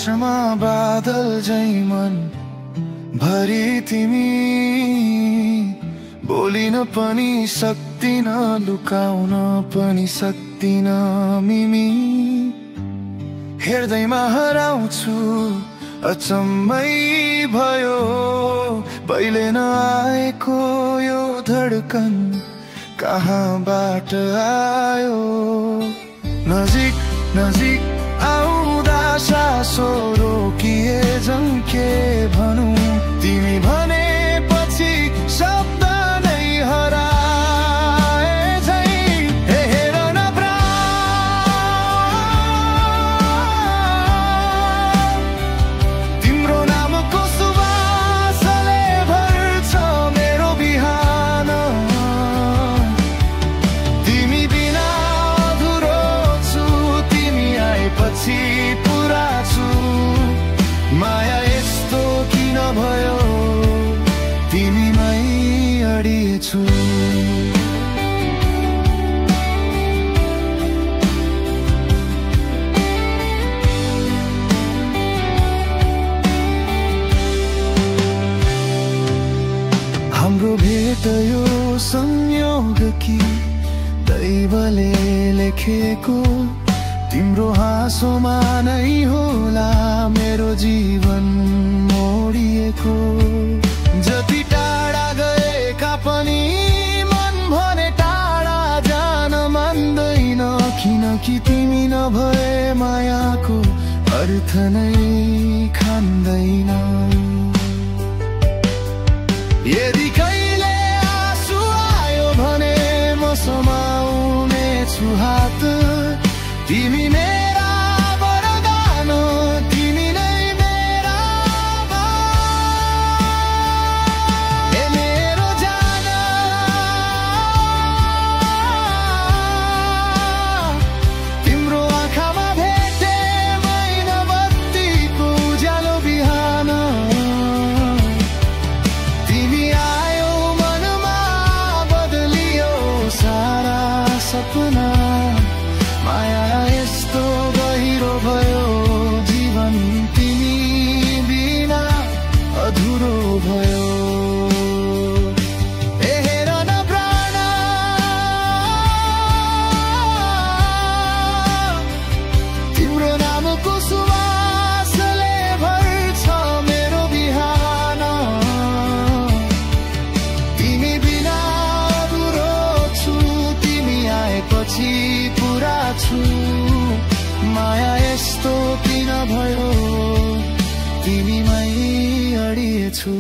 आकाशमा बादल झै मन भरि तिमी, बोलिन पनि सक्दिन, लुकाउन पनि सक्दिन मिमी। हेर्दैमा हराउँछु अचम्मै भयो, पहिले नआएको यो धड्कन कहाँबाट आयो। नजिक नजिक आउँदा सासो रोकिए झन्के भनौँ, तिमी भनेपछि शब्द नै हराए झै। हेर न प्राण, तिम्रो नामको सुवासले भर्छ मेरो बिहान। तिमी बिना अधुरो छु, तिमी आएपछि पुरा छु। माया यस्तो किन भयो, तिमीमै अडिएछु। हाम्रो भेट यो संयोग कि दैवले लेखेको, तिम्रो हाँसोमा नै होला मेरो जीवन मोडिएको। जति टाढा गएका पनि मन भने टाढा जान मान्दैन, किनकि तिमी नभए मायाको अर्थ नै खान्दैन। यदि कहिले आँसु आयो भने म समाउने छु हात। तिमी मेरा वरदान, तिमी नै मेरा बाण। ए मेरो जान, तिम्रो आँखामा भेटे मैना बत्तीको उज्यालो बिहान। तिमी आयो मनमा बदलियो सारा सपना। माया यस्तो गहिरो भयो, जीवन तिमी बिना अधुरो भयो। हेर न प्राण, तिम्रो नामको सुवासले भर्छ मेरो बिहान। तिमी बिना अधुरो छु, तिमी आएपछि पुरा छु। माया यस्तो किन भयो, तिमीमै अडिएछु।